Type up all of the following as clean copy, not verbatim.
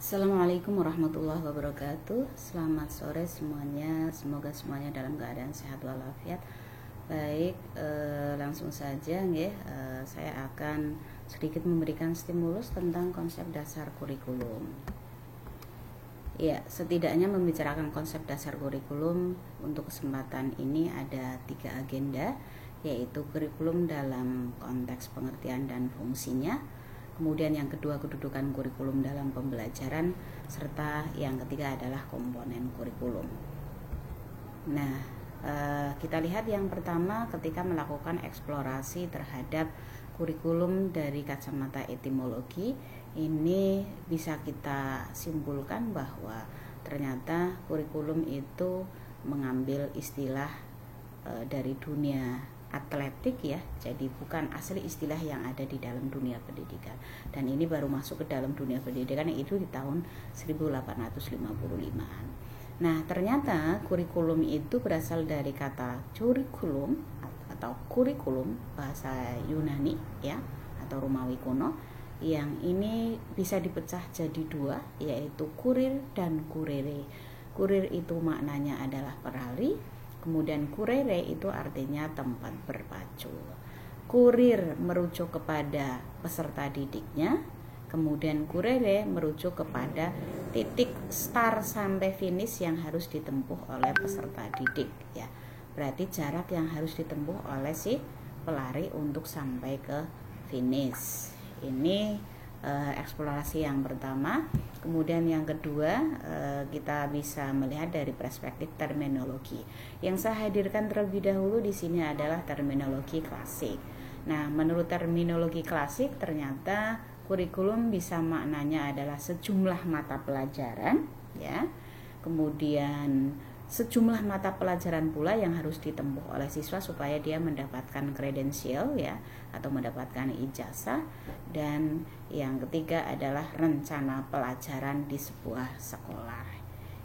Assalamualaikum warahmatullahi wabarakatuh. Selamat sore semuanya. Semoga semuanya dalam keadaan sehat walafiat. Baik, langsung saja nggih. Saya akan sedikit memberikan stimulus tentang konsep dasar kurikulum. Ya, setidaknya membicarakan konsep dasar kurikulum untuk kesempatan ini ada 3 agenda, yaitu kurikulum dalam konteks pengertian dan fungsinya, kemudian yang kedua kedudukan kurikulum dalam pembelajaran, serta yang ketiga adalah komponen kurikulum. Nah, kita lihat yang pertama ketika melakukan eksplorasi terhadap kurikulum dari kacamata etimologi, ini bisa kita simpulkan bahwa ternyata kurikulum itu mengambil istilah dari dunia atletik ya, jadi bukan asli istilah yang ada di dalam dunia pendidikan, dan ini baru masuk ke dalam dunia pendidikan itu di tahun 1855-an. Nah, ternyata kurikulum itu berasal dari kata curriculum atau kurikulum bahasa Yunani ya, atau Romawi kuno, yang ini bisa dipecah jadi 2, yaitu kurir dan kurere. Kurir itu maknanya adalah perali, kemudian kurere itu artinya tempat berpacu. Kurir merujuk kepada peserta didiknya, kemudian kurere merujuk kepada titik start sampai finish yang harus ditempuh oleh peserta didik ya. Berarti jarak yang harus ditempuh oleh si pelari untuk sampai ke finish. Ini eksplorasi yang pertama. Kemudian yang kedua, kita bisa melihat dari perspektif terminologi. Yang saya hadirkan terlebih dahulu di sini adalah terminologi klasik. Nah, menurut terminologi klasik ternyata kurikulum bisa maknanya adalah sejumlah mata pelajaran ya. Kemudian sejumlah mata pelajaran pula yang harus ditempuh oleh siswa supaya dia mendapatkan kredensial ya, atau mendapatkan ijazah. Dan yang ketiga adalah rencana pelajaran di sebuah sekolah.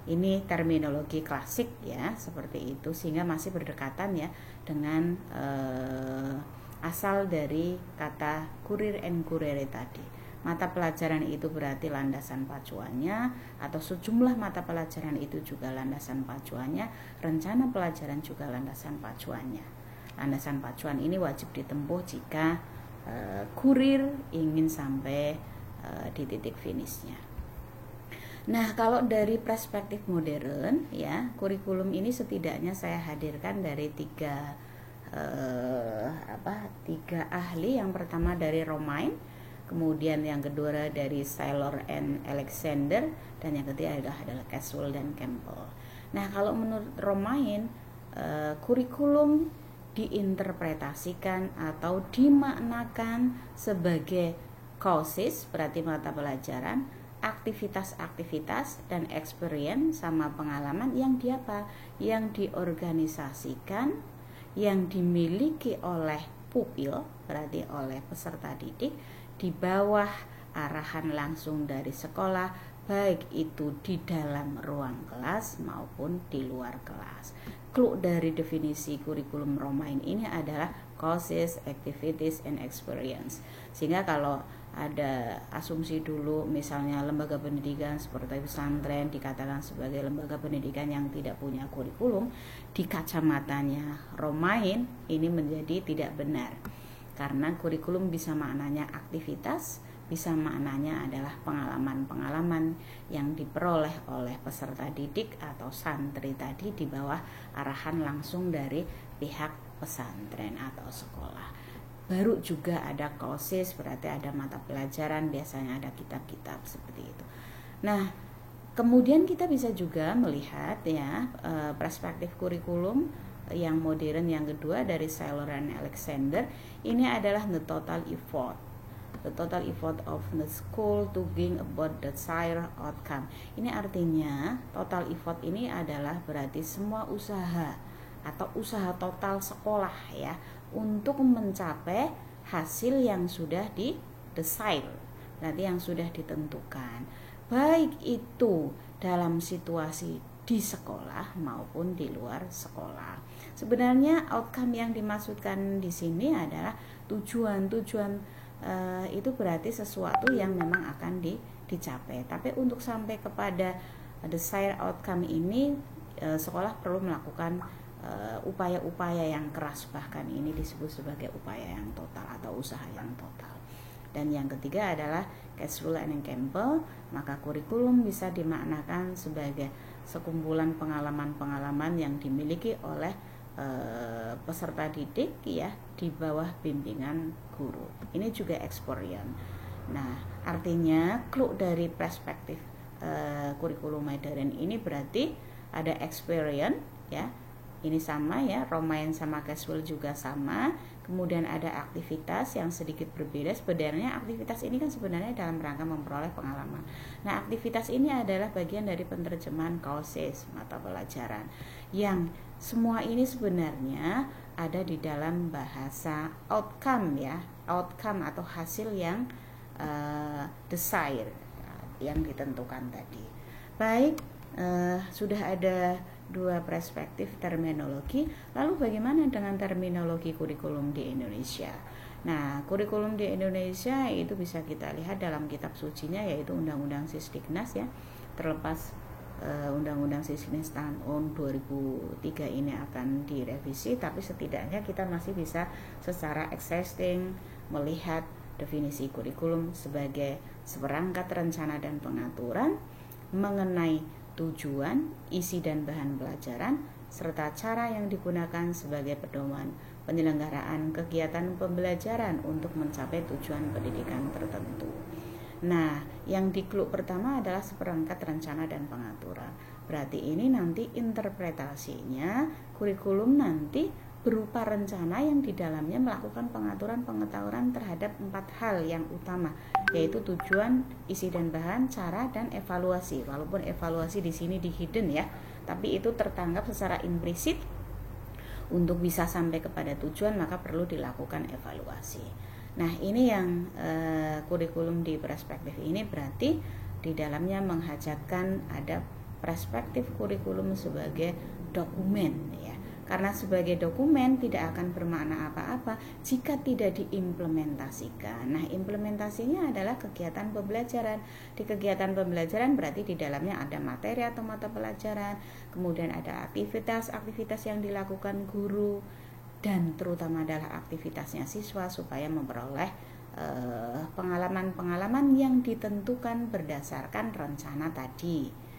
Ini terminologi klasik ya, seperti itu, sehingga masih berdekatan ya dengan asal dari kata kurir and kurere tadi. Mata pelajaran itu berarti landasan pacuannya, atau sejumlah mata pelajaran itu juga landasan pacuannya, rencana pelajaran juga landasan pacuannya. Landasan pacuan ini wajib ditempuh jika kurir ingin sampai di titik finishnya. Nah, kalau dari perspektif modern ya, kurikulum ini setidaknya saya hadirkan dari tiga ahli. Yang pertama dari Romain, kemudian yang kedua dari Saylor and Alexander, dan yang ketiga adalah Caswell dan Campbell. Nah, kalau menurut Romain, kurikulum diinterpretasikan atau dimaknakan sebagai causes, berarti mata pelajaran, aktivitas-aktivitas, dan experience sama pengalaman yang yang diorganisasikan, yang dimiliki oleh pupil, berarti oleh peserta didik, di bawah arahan langsung dari sekolah, baik itu di dalam ruang kelas maupun di luar kelas. Clue dari definisi kurikulum Romain ini adalah causes, activities, and experience. Sehingga kalau ada asumsi dulu misalnya lembaga pendidikan seperti pesantren dikatakan sebagai lembaga pendidikan yang tidak punya kurikulum, di kacamatanya Romain ini menjadi tidak benar, karena kurikulum bisa maknanya aktivitas, bisa maknanya adalah pengalaman-pengalaman yang diperoleh oleh peserta didik atau santri tadi di bawah arahan langsung dari pihak pesantren atau sekolah. Baru juga ada causes, berarti ada mata pelajaran, biasanya ada kitab-kitab seperti itu. Nah, kemudian kita bisa juga melihat ya perspektif kurikulum yang modern yang kedua dari Saylor and Alexander. Ini adalah the total effort of the school to bring about the desired outcome. Ini artinya total effort ini adalah berarti semua usaha atau usaha total sekolah ya, untuk mencapai hasil yang sudah di-decide, berarti yang sudah ditentukan, baik itu dalam situasi di sekolah maupun di luar sekolah. Sebenarnya outcome yang dimaksudkan di sini adalah tujuan itu berarti sesuatu yang memang akan dicapai. Tapi untuk sampai kepada desired outcome ini, sekolah perlu melakukan upaya-upaya yang keras, bahkan ini disebut sebagai upaya yang total atau usaha yang total. Dan yang ketiga adalah Catchfull and Campbell, maka kurikulum bisa dimaknakan sebagai sekumpulan pengalaman-pengalaman yang dimiliki oleh peserta didik ya di bawah bimbingan guru. Ini juga experience. Nah, artinya clue dari perspektif kurikulum modern ini berarti ada experience ya. Ini sama ya, Romain sama Catchfull juga sama. Kemudian ada aktivitas yang sedikit berbeda. Sebenarnya aktivitas ini kan sebenarnya dalam rangka memperoleh pengalaman. Nah, aktivitas ini adalah bagian dari penerjemahan courses, mata pelajaran, yang semua ini sebenarnya ada di dalam bahasa outcome ya, outcome atau hasil yang desire yang ditentukan tadi. Baik, sudah ada dua perspektif terminologi. Lalu bagaimana dengan terminologi kurikulum di Indonesia? Nah, kurikulum di Indonesia itu bisa kita lihat dalam kitab sucinya, yaitu Undang-Undang Sisdiknas ya. Terlepas Undang-Undang Sisdiknas tahun 2003 ini akan direvisi, tapi setidaknya kita masih bisa secara existing melihat definisi kurikulum sebagai seperangkat rencana dan pengaturan mengenai tujuan, isi dan bahan pelajaran, serta cara yang digunakan sebagai pedoman penyelenggaraan kegiatan pembelajaran untuk mencapai tujuan pendidikan tertentu. Nah, yang di clue pertama adalah seperangkat rencana dan pengaturan. Berarti ini nanti interpretasinya kurikulum nanti berupa rencana yang di dalamnya melakukan pengaturan-pengetahuan terhadap 4 hal yang utama, yaitu tujuan, isi dan bahan, cara, dan evaluasi. Walaupun evaluasi di sini di hidden ya, tapi itu tertanggap secara implisit. Untuk bisa sampai kepada tujuan maka perlu dilakukan evaluasi. Nah, ini yang kurikulum di perspektif ini berarti di dalamnya menghajatkan ada perspektif kurikulum sebagai dokumen ya. Karena sebagai dokumen tidak akan bermakna apa-apa jika tidak diimplementasikan. Nah, implementasinya adalah kegiatan pembelajaran. Di kegiatan pembelajaran berarti di dalamnya ada materi atau mata pelajaran, kemudian ada aktivitas-aktivitas yang dilakukan guru, dan terutama adalah aktivitasnya siswa supaya memperoleh pengalaman-pengalaman yang ditentukan berdasarkan rencana tadi.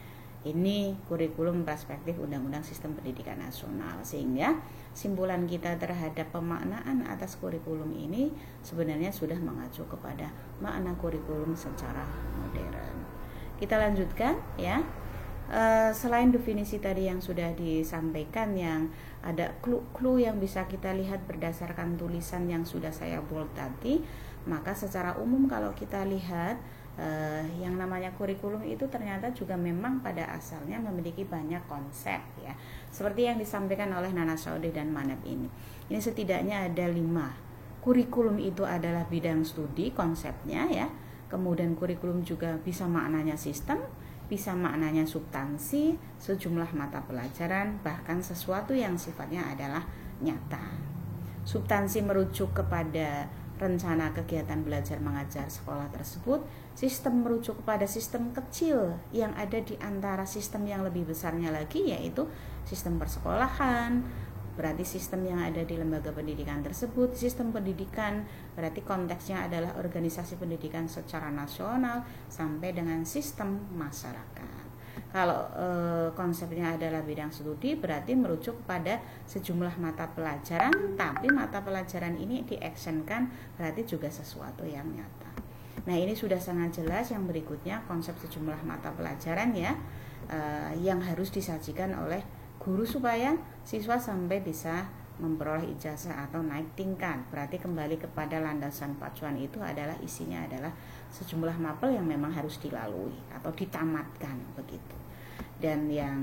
Ini kurikulum perspektif Undang-Undang Sistem Pendidikan Nasional, sehingga simpulan kita terhadap pemaknaan atas kurikulum ini sebenarnya sudah mengacu kepada makna kurikulum secara modern. Kita lanjutkan ya. Selain definisi tadi yang sudah disampaikan, yang ada clue-clue yang bisa kita lihat berdasarkan tulisan yang sudah saya bold tadi, maka secara umum kalau kita lihat yang namanya kurikulum itu ternyata juga memang pada asalnya memiliki banyak konsep ya, seperti yang disampaikan oleh Nana Saudi dan Manep ini setidaknya ada 5. Kurikulum itu adalah bidang studi konsepnya ya, kemudian kurikulum juga bisa maknanya sistem, bisa maknanya substansi, sejumlah mata pelajaran, bahkan sesuatu yang sifatnya adalah nyata. Substansi merujuk kepada rencana kegiatan belajar mengajar sekolah tersebut. Sistem merujuk kepada sistem kecil yang ada di antara sistem yang lebih besarnya lagi, yaitu sistem persekolahan, berarti sistem yang ada di lembaga pendidikan tersebut. Sistem pendidikan berarti konteksnya adalah organisasi pendidikan secara nasional sampai dengan sistem masyarakat. Kalau konsepnya adalah bidang studi berarti merujuk kepada sejumlah mata pelajaran, tapi mata pelajaran ini diactionkan berarti juga sesuatu yang nyata. Nah, ini sudah sangat jelas. Yang berikutnya konsep sejumlah mata pelajaran ya, yang harus disajikan oleh guru supaya siswa sampai bisa memperoleh ijazah atau naik tingkat. Berarti kembali kepada landasan pacuan itu adalah isinya adalah sejumlah mapel yang memang harus dilalui atau ditamatkan begitu. Dan yang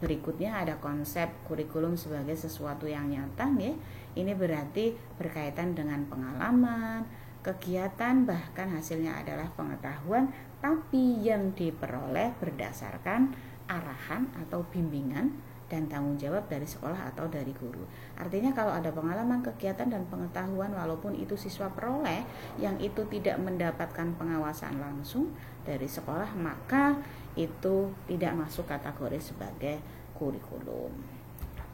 berikutnya ada konsep kurikulum sebagai sesuatu yang nyata ya. Ini berarti berkaitan dengan pengalaman, kegiatan, bahkan hasilnya adalah pengetahuan, tapi yang diperoleh berdasarkan arahan atau bimbingan dan tanggung jawab dari sekolah atau dari guru. Artinya kalau ada pengalaman, kegiatan, dan pengetahuan walaupun itu siswa peroleh yang itu tidak mendapatkan pengawasan langsung dari sekolah, maka itu tidak masuk kategori sebagai kurikulum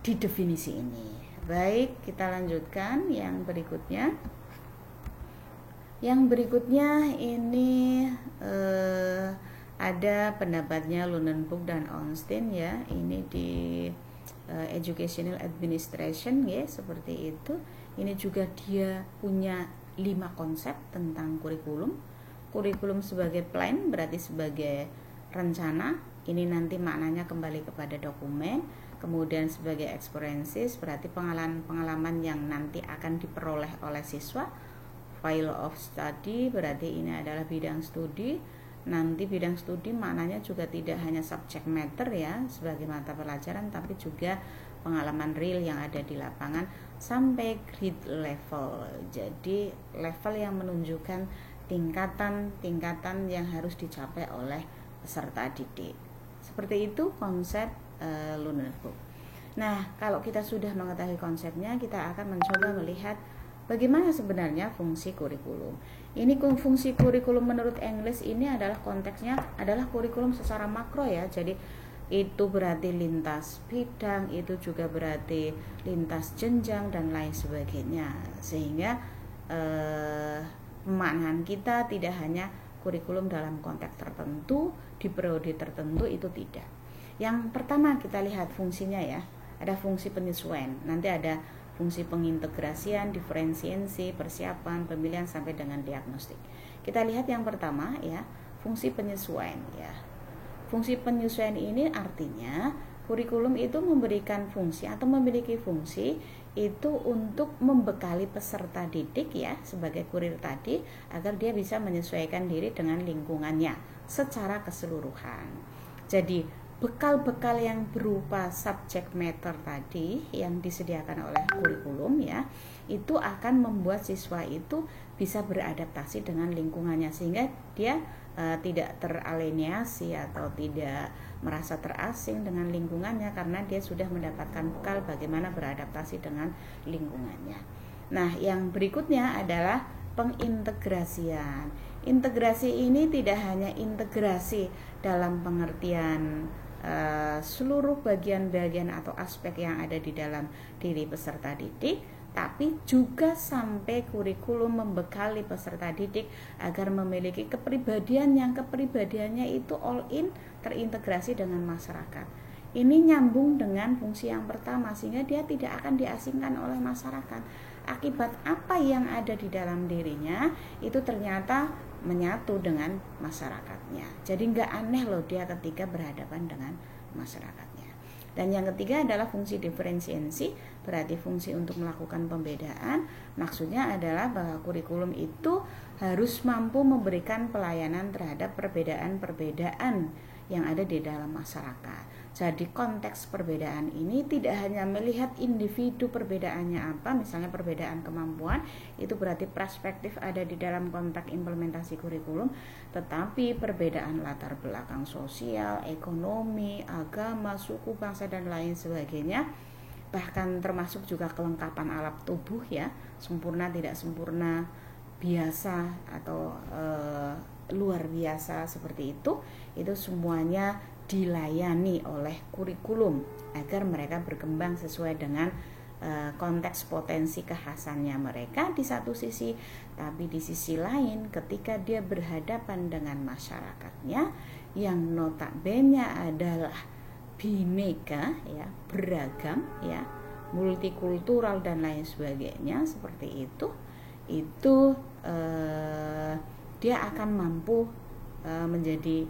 di definisi ini. Baik, kita lanjutkan yang berikutnya. Yang berikutnya ini ada pendapatnya Lunenburg dan Ornstein ya, ini di Educational Administration ya, seperti itu. Ini juga dia punya 5 konsep tentang kurikulum. Kurikulum sebagai plan berarti sebagai rencana, ini nanti maknanya kembali kepada dokumen. Kemudian sebagai experiences berarti pengalaman yang nanti akan diperoleh oleh siswa. File of study berarti ini adalah bidang studi. Nanti bidang studi maknanya juga tidak hanya subject matter ya sebagai mata pelajaran, tapi juga pengalaman real yang ada di lapangan sampai grade level. Jadi level yang menunjukkan tingkatan yang harus dicapai oleh peserta didik. Seperti itu konsep Lunenburg. Nah, kalau kita sudah mengetahui konsepnya, kita akan mencoba melihat bagaimana sebenarnya fungsi kurikulum. Ini fungsi kurikulum menurut English ini adalah konteksnya adalah kurikulum secara makro ya. Jadi itu berarti lintas bidang, itu juga berarti lintas jenjang dan lain sebagainya. Sehingga pemaknaan kita tidak hanya kurikulum dalam konteks tertentu, di periode tertentu, itu tidak. Yang pertama kita lihat fungsinya ya. Ada fungsi penyesuaian. Nanti ada fungsi pengintegrasian, diferensiasi, persiapan, pemilihan sampai dengan diagnostik. Kita lihat yang pertama ya, fungsi penyesuaian ya. Fungsi penyesuaian ini artinya kurikulum itu memberikan fungsi atau memiliki fungsi itu untuk membekali peserta didik ya sebagai kurir tadi agar dia bisa menyesuaikan diri dengan lingkungannya secara keseluruhan. Jadi bekal-bekal yang berupa subject matter tadi yang disediakan oleh kurikulum ya, itu akan membuat siswa itu bisa beradaptasi dengan lingkungannya sehingga dia tidak teralienasi atau tidak merasa terasing dengan lingkungannya karena dia sudah mendapatkan bekal bagaimana beradaptasi dengan lingkungannya. Nah, yang berikutnya adalah pengintegrasian. Integrasi ini tidak hanya integrasi dalam pengertian seluruh bagian-bagian atau aspek yang ada di dalam diri peserta didik, tapi juga sampai kurikulum membekali peserta didik agar memiliki kepribadian yang kepribadiannya itu all in, terintegrasi dengan masyarakat. Ini nyambung dengan fungsi yang pertama sehingga dia tidak akan diasingkan oleh masyarakat. Akibat apa yang ada di dalam dirinya itu ternyata menyatu dengan masyarakatnya. Jadi nggak aneh loh dia ketika berhadapan dengan masyarakatnya. Dan yang ketiga adalah fungsi diferensiasi, berarti fungsi untuk melakukan pembedaan. Maksudnya adalah bahwa kurikulum itu harus mampu memberikan pelayanan terhadap perbedaan-perbedaan yang ada di dalam masyarakat. Jadi konteks perbedaan ini tidak hanya melihat individu perbedaannya apa, misalnya perbedaan kemampuan, itu berarti perspektif ada di dalam konteks implementasi kurikulum, tetapi perbedaan latar belakang sosial, ekonomi, agama, suku, bangsa, dan lain sebagainya, bahkan termasuk juga kelengkapan alat tubuh ya, sempurna tidak sempurna, biasa atau luar biasa seperti itu semuanya dilayani oleh kurikulum agar mereka berkembang sesuai dengan konteks potensi kekhasannya mereka di satu sisi, tapi di sisi lain ketika dia berhadapan dengan masyarakatnya yang notabene adalah bineka ya, beragam ya, multikultural dan lain sebagainya seperti itu dia akan mampu menjadi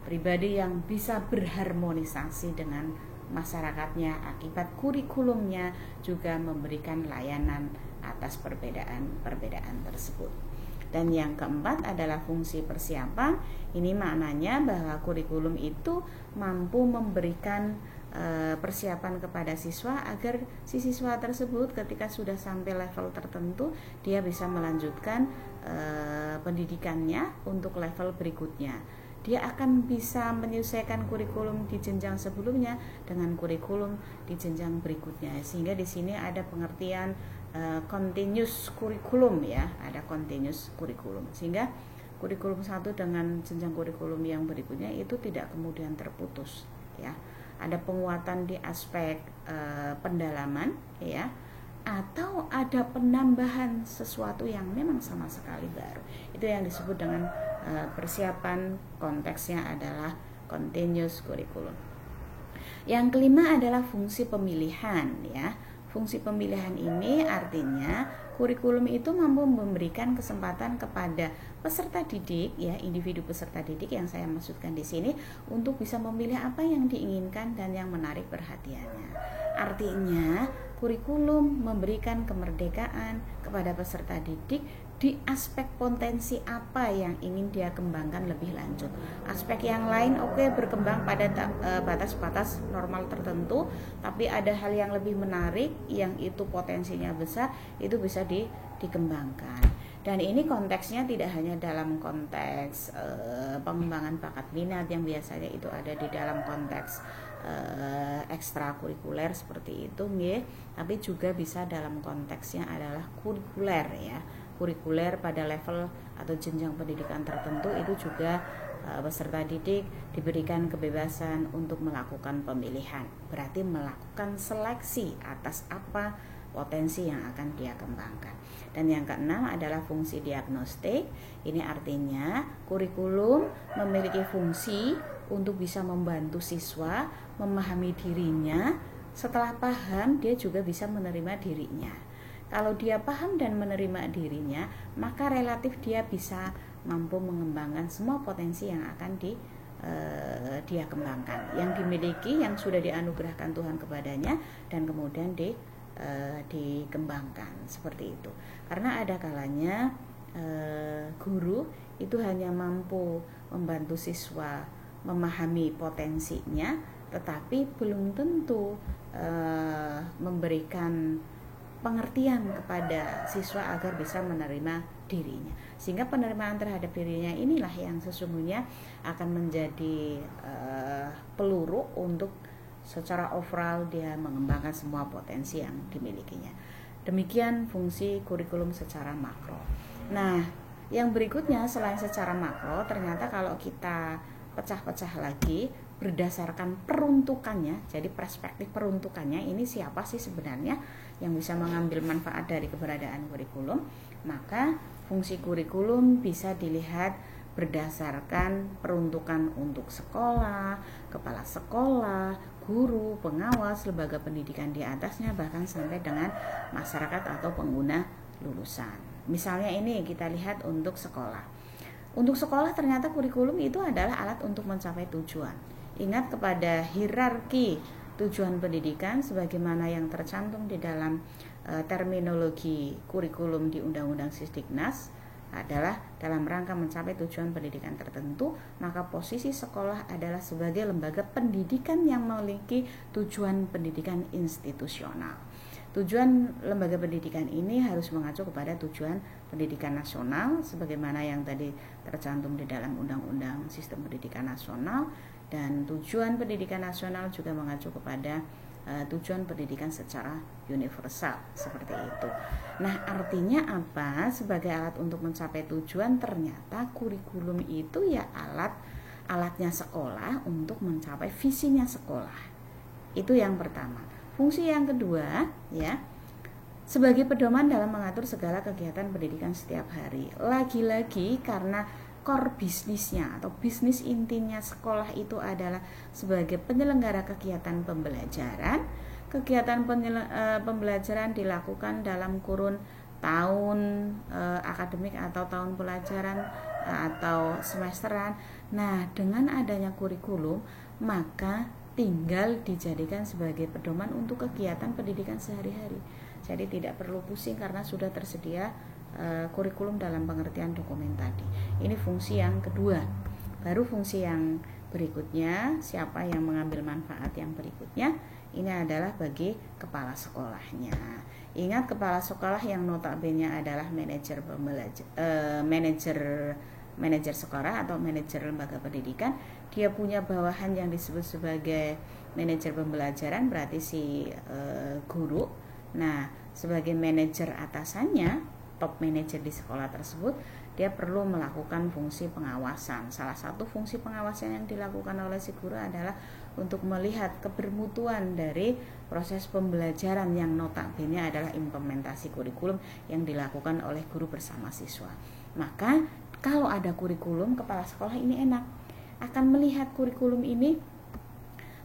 pribadi yang bisa berharmonisasi dengan masyarakatnya akibat kurikulumnya juga memberikan layanan atas perbedaan tersebut. Dan yang keempat adalah fungsi persiapan. Ini maknanya bahwa kurikulum itu mampu memberikan persiapan kepada siswa agar si siswa tersebut ketika sudah sampai level tertentu dia bisa melanjutkan pendidikannya untuk level berikutnya. dia akan bisa menyesuaikan kurikulum di jenjang sebelumnya dengan kurikulum di jenjang berikutnya. Sehingga di sini ada pengertian continuous kurikulum ya, ada continuous kurikulum. Sehingga kurikulum satu dengan jenjang kurikulum yang berikutnya itu tidak kemudian terputus ya. Ada penguatan di aspek pendalaman ya, atau ada penambahan sesuatu yang memang sama sekali baru. Itu yang disebut dengan persiapan, konteksnya adalah continuous kurikulum. Yang kelima adalah fungsi pemilihan ya. Fungsi pemilihan ini artinya kurikulum itu mampu memberikan kesempatan kepada peserta didik ya, individu peserta didik yang saya maksudkan di sini untuk bisa memilih apa yang diinginkan dan yang menarik perhatiannya. Artinya kurikulum memberikan kemerdekaan kepada peserta didik di aspek potensi apa yang ingin dia kembangkan lebih lanjut. Aspek yang lain berkembang pada batas-batas normal tertentu, tapi ada hal yang lebih menarik yang itu potensinya besar, itu bisa dikembangkan. Dan ini konteksnya tidak hanya dalam konteks pengembangan bakat minat yang biasanya itu ada di dalam konteks ekstrakurikuler seperti itu nggih, tapi juga bisa dalam konteksnya adalah kurikuler ya. Kurikuler pada level atau jenjang pendidikan tertentu itu juga peserta didik diberikan kebebasan untuk melakukan pemilihan, berarti melakukan seleksi atas apa potensi yang akan dia kembangkan. Dan yang keenam adalah fungsi diagnostik. Ini artinya kurikulum memiliki fungsi untuk bisa membantu siswa memahami dirinya. Setelah paham, dia juga bisa menerima dirinya. Kalau dia paham dan menerima dirinya, maka relatif dia bisa mampu mengembangkan semua potensi yang akan dia kembangkan, yang dimiliki, yang sudah dianugerahkan Tuhan kepadanya, dan kemudian dikembangkan seperti itu. Karena ada kalanya guru itu hanya mampu membantu siswa memahami potensinya, tetapi belum tentu memberikan pengertian kepada siswa agar bisa menerima dirinya. Sehingga penerimaan terhadap dirinya inilah yang sesungguhnya akan menjadi peluru untuk secara overall dia mengembangkan semua potensi yang dimilikinya. Demikian fungsi kurikulum secara makro. Nah, yang berikutnya selain secara makro, ternyata kalau kita pecah-pecah lagi berdasarkan peruntukannya, jadi perspektif peruntukannya, ini siapa sih sebenarnya yang bisa mengambil manfaat dari keberadaan kurikulum, maka fungsi kurikulum bisa dilihat berdasarkan peruntukan untuk sekolah, kepala sekolah, guru, pengawas, lembaga pendidikan di atasnya, bahkan sampai dengan masyarakat atau pengguna lulusan. Misalnya ini kita lihat untuk sekolah. Untuk sekolah ternyata kurikulum itu adalah alat untuk mencapai tujuan. Ingat kepada hierarki tujuan pendidikan sebagaimana yang tercantum di dalam terminologi kurikulum di Undang-Undang Sisdiknas adalah dalam rangka mencapai tujuan pendidikan tertentu, maka posisi sekolah adalah sebagai lembaga pendidikan yang memiliki tujuan pendidikan institusional. Tujuan lembaga pendidikan ini harus mengacu kepada tujuan pendidikan nasional sebagaimana yang tadi tercantum di dalam Undang-Undang Sistem Pendidikan Nasional, dan tujuan pendidikan nasional juga mengacu kepada tujuan pendidikan secara universal seperti itu. Nah, artinya apa? Sebagai alat untuk mencapai tujuan, ternyata kurikulum itu ya alatnya sekolah untuk mencapai visinya sekolah. Itu yang pertama. Fungsi yang kedua ya, sebagai pedoman dalam mengatur segala kegiatan pendidikan setiap hari. Lagi-lagi karena core bisnisnya atau bisnis intinya sekolah itu adalah sebagai penyelenggara kegiatan pembelajaran. Kegiatan pembelajaran dilakukan dalam kurun tahun akademik atau tahun pelajaran atau semesteran. Nah, dengan adanya kurikulum, maka tinggal dijadikan sebagai pedoman untuk kegiatan pendidikan sehari-hari. Jadi tidak perlu pusing karena sudah tersedia kurikulum dalam pengertian dokumen tadi. Ini fungsi yang kedua. Baru fungsi yang berikutnya, siapa yang mengambil manfaat yang berikutnya? Ini adalah bagi kepala sekolahnya. Ingat, kepala sekolah yang notabene adalah manajer manajer sekolah atau manajer lembaga pendidikan, dia punya bawahan yang disebut sebagai manajer pembelajaran, berarti si guru. Nah, sebagai manajer atasannya, top manajer di sekolah tersebut, dia perlu melakukan fungsi pengawasan. Salah satu fungsi pengawasan yang dilakukan oleh si guru adalah untuk melihat kebermutuan dari proses pembelajaran yang notabene adalah implementasi kurikulum yang dilakukan oleh guru bersama siswa. Maka kalau ada kurikulum, kepala sekolah ini enak akan melihat kurikulum ini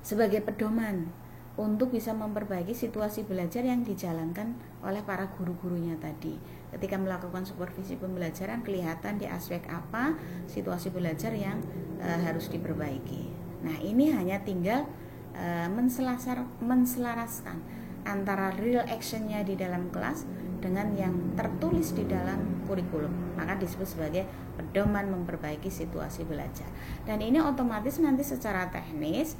sebagai pedoman untuk bisa memperbaiki situasi belajar yang dijalankan oleh para guru-gurunya tadi. Ketika melakukan supervisi pembelajaran, kelihatan di aspek apa situasi belajar yang harus diperbaiki. Nah, ini hanya tinggal menselaraskan antara real actionnya di dalam kelas dengan yang tertulis di dalam kurikulum, maka disebut sebagai pedoman memperbaiki situasi belajar. Dan ini otomatis nanti secara teknis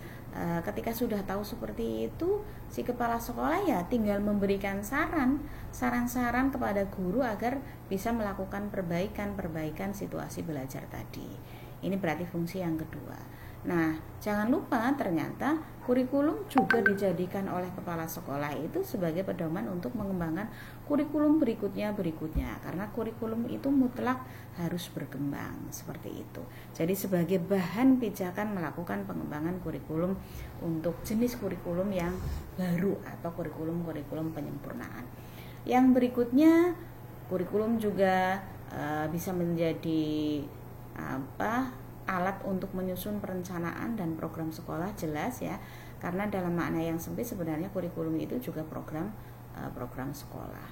ketika sudah tahu seperti itu, si kepala sekolah ya tinggal memberikan saran-saran kepada guru agar bisa melakukan perbaikan situasi belajar tadi. Ini berarti fungsi yang kedua. Nah, jangan lupa ternyata kurikulum juga dijadikan oleh kepala sekolah itu sebagai pedoman untuk mengembangkan kurikulum berikutnya, karena kurikulum itu mutlak harus berkembang seperti itu. Jadi sebagai bahan pijakan melakukan pengembangan kurikulum untuk jenis kurikulum yang baru atau kurikulum penyempurnaan. Yang berikutnya, kurikulum juga bisa menjadi alat untuk menyusun perencanaan dan program sekolah, jelas ya, karena dalam makna yang sempit sebenarnya kurikulum itu juga program sekolah.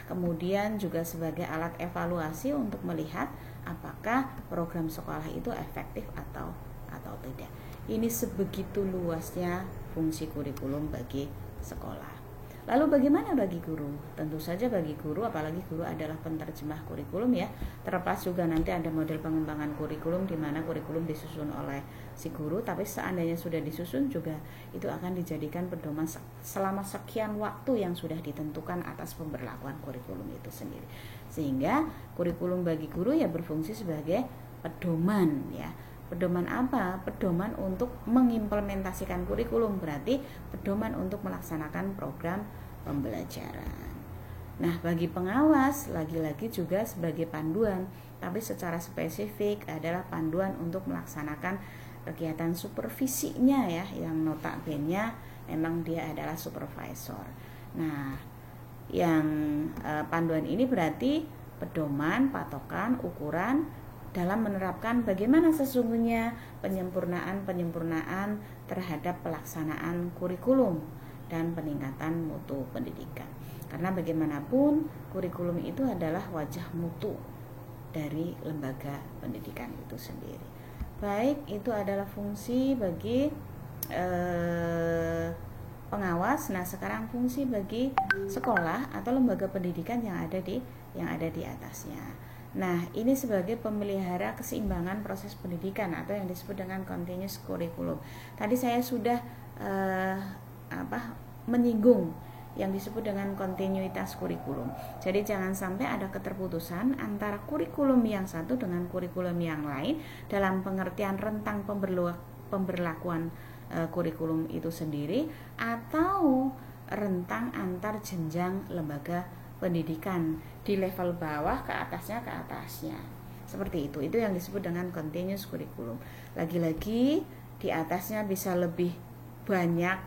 Kemudian juga sebagai alat evaluasi untuk melihat apakah program sekolah itu efektif atau tidak. Ini sebegitu luasnya fungsi kurikulum bagi sekolah. Lalu bagaimana bagi guru? Tentu saja bagi guru, apalagi guru adalah penerjemah kurikulum ya. Terlepas juga nanti ada model pengembangan kurikulum di mana kurikulum disusun oleh si guru, tapi seandainya sudah disusun juga itu akan dijadikan pedoman selama sekian waktu yang sudah ditentukan atas pemberlakuan kurikulum itu sendiri. Sehingga kurikulum bagi guru ya berfungsi sebagai pedoman ya. Pedoman apa? Pedoman untuk mengimplementasikan kurikulum, berarti pedoman untuk melaksanakan program pembelajaran. Nah, bagi pengawas lagi-lagi juga sebagai panduan, tapi secara spesifik adalah panduan untuk melaksanakan kegiatan supervisinya ya, yang notabene memang dia adalah supervisor. Nah, yang panduan ini berarti pedoman, patokan, ukuran dalam menerapkan bagaimana sesungguhnya penyempurnaan terhadap pelaksanaan kurikulum dan peningkatan mutu pendidikan. Karena bagaimanapun kurikulum itu adalah wajah mutu dari lembaga pendidikan itu sendiri. Baik, itu adalah fungsi bagi pengawas. Nah, sekarang fungsi bagi sekolah atau lembaga pendidikan yang ada di atasnya. Nah, ini sebagai pemelihara keseimbangan proses pendidikan atau yang disebut dengan continuous curriculum. Tadi saya sudah menyinggung yang disebut dengan kontinuitas kurikulum. Jadi jangan sampai ada keterputusan antara kurikulum yang satu dengan kurikulum yang lain dalam pengertian rentang pemberlakuan kurikulum itu sendiri atau rentang antar jenjang lembaga pendidikan di level bawah ke atasnya seperti itu yang disebut dengan continuous curriculum. Lagi-lagi di atasnya bisa lebih banyak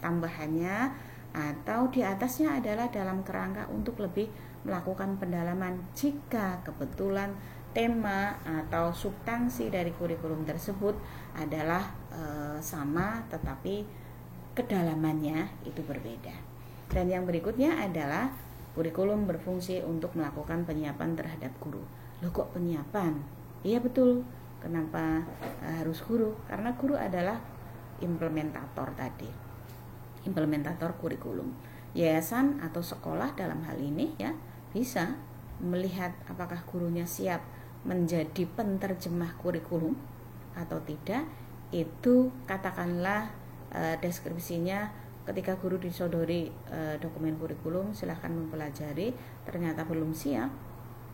tambahannya, atau di atasnya adalah dalam kerangka untuk lebih melakukan pendalaman jika kebetulan tema atau substansi dari kurikulum tersebut adalah sama tetapi kedalamannya itu berbeda. Dan yang berikutnya adalah kurikulum berfungsi untuk melakukan penyiapan terhadap guru. Loh, kok penyiapan? Iya betul. Kenapa harus guru? Karena guru adalah implementator tadi. Implementator kurikulum. Yayasan atau sekolah dalam hal ini ya bisa melihat apakah gurunya siap menjadi penerjemah kurikulum atau tidak. Itu katakanlah deskripsinya ketika guru disodori dokumen kurikulum, silahkan mempelajari, ternyata belum siap,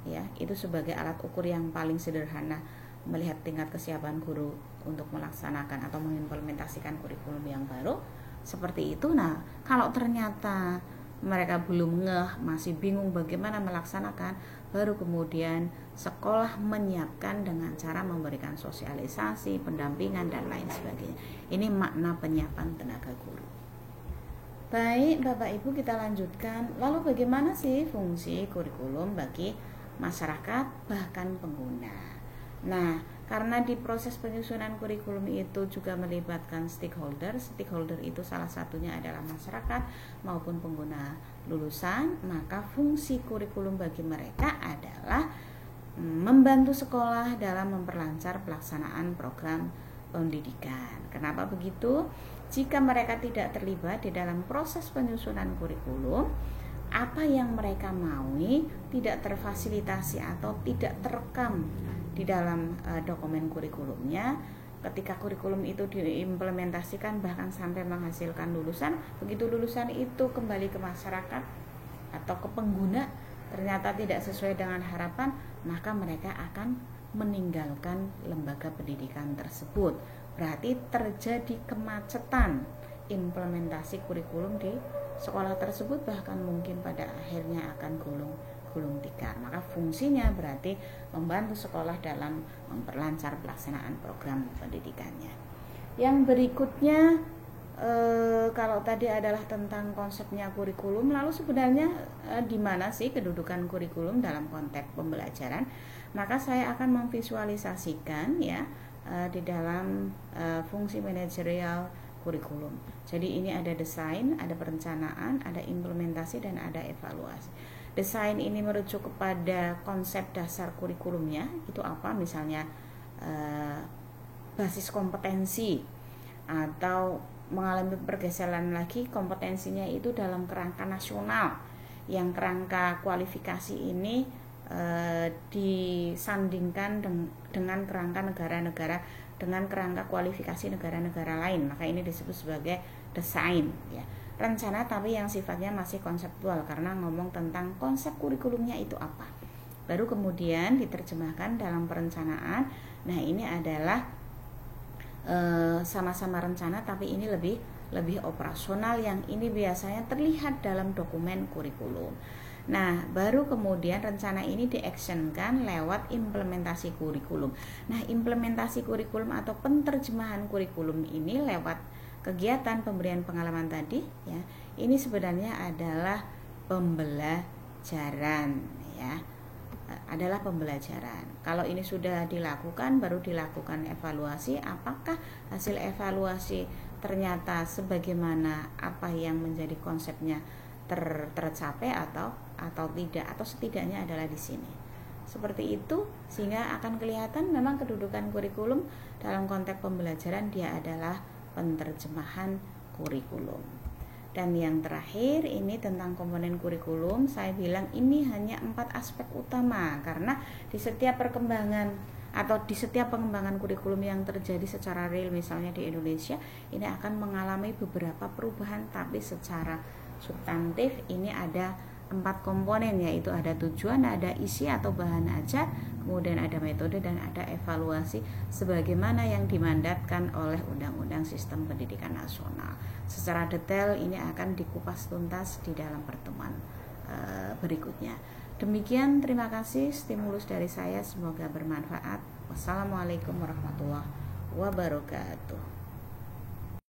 ya, itu sebagai alat ukur yang paling sederhana melihat tingkat kesiapan guru untuk melaksanakan atau mengimplementasikan kurikulum yang baru seperti itu. Nah, kalau ternyata mereka belum ngeh, masih bingung bagaimana melaksanakan, baru kemudian sekolah menyiapkan dengan cara memberikan sosialisasi, pendampingan, dan lain sebagainya. Ini makna penyiapan tenaga guru. Baik Bapak Ibu, kita lanjutkan. Lalu bagaimana sih fungsi kurikulum bagi masyarakat bahkan pengguna? Nah, karena di proses penyusunan kurikulum itu juga melibatkan stakeholder itu salah satunya adalah masyarakat maupun pengguna lulusan, maka fungsi kurikulum bagi mereka adalah membantu sekolah dalam memperlancar pelaksanaan program pendidikan. Kenapa begitu? Jika mereka tidak terlibat di dalam proses penyusunan kurikulum, apa yang mereka maui tidak terfasilitasi atau tidak terekam di dalam dokumen kurikulumnya. Ketika kurikulum itu diimplementasikan bahkan sampai menghasilkan lulusan, begitu lulusan itu kembali ke masyarakat atau ke pengguna ternyata tidak sesuai dengan harapan, maka mereka akan meninggalkan lembaga pendidikan tersebut. Berarti terjadi kemacetan implementasi kurikulum di sekolah tersebut, bahkan mungkin pada akhirnya akan gulung tikar. Maka fungsinya berarti membantu sekolah dalam memperlancar pelaksanaan program pendidikannya. Yang berikutnya, kalau tadi adalah tentang konsepnya kurikulum, lalu sebenarnya di mana sih kedudukan kurikulum dalam konteks pembelajaran? Maka saya akan memvisualisasikan ya di dalam fungsi manajerial kurikulum. Jadi ini ada desain, ada perencanaan, ada implementasi, dan ada evaluasi. Desain ini merujuk kepada konsep dasar kurikulumnya, itu apa? Misalnya basis kompetensi, atau mengalami pergeseran lagi kompetensinya itu dalam kerangka nasional, yang kerangka kualifikasi ini disandingkan dengan kerangka negara-negara, dengan kerangka kualifikasi negara-negara lain. Maka ini disebut sebagai desain ya. Rencana tapi yang sifatnya masih konseptual, karena ngomong tentang konsep kurikulumnya itu apa. Baru kemudian diterjemahkan dalam perencanaan. Nah, ini adalah sama-sama rencana tapi ini lebih operasional, yang ini biasanya terlihat dalam dokumen kurikulum. Nah, baru kemudian rencana ini diactionkan lewat implementasi kurikulum. Nah, implementasi kurikulum atau penerjemahan kurikulum ini lewat kegiatan pemberian pengalaman tadi ya. Ini sebenarnya adalah pembelajaran ya. Adalah pembelajaran. Kalau ini sudah dilakukan, baru dilakukan evaluasi. Apakah hasil evaluasi ternyata sebagaimana apa yang menjadi konsepnya tercapai atau tidak, atau setidaknya adalah di sini. Seperti itu, sehingga akan kelihatan memang kedudukan kurikulum dalam konteks pembelajaran dia adalah penerjemahan kurikulum. Dan yang terakhir ini tentang komponen kurikulum, saya bilang ini hanya 4 aspek utama, karena di setiap perkembangan atau di setiap pengembangan kurikulum yang terjadi secara real misalnya di Indonesia, ini akan mengalami beberapa perubahan, tapi secara substantif ini ada 4 komponen, yaitu ada tujuan, ada isi atau bahan ajar, kemudian ada metode, dan ada evaluasi sebagaimana yang dimandatkan oleh Undang-Undang Sistem Pendidikan Nasional. Secara detail ini akan dikupas tuntas di dalam pertemuan berikutnya. Demikian, terima kasih stimulus dari saya, semoga bermanfaat. Wassalamualaikum warahmatullahi wabarakatuh.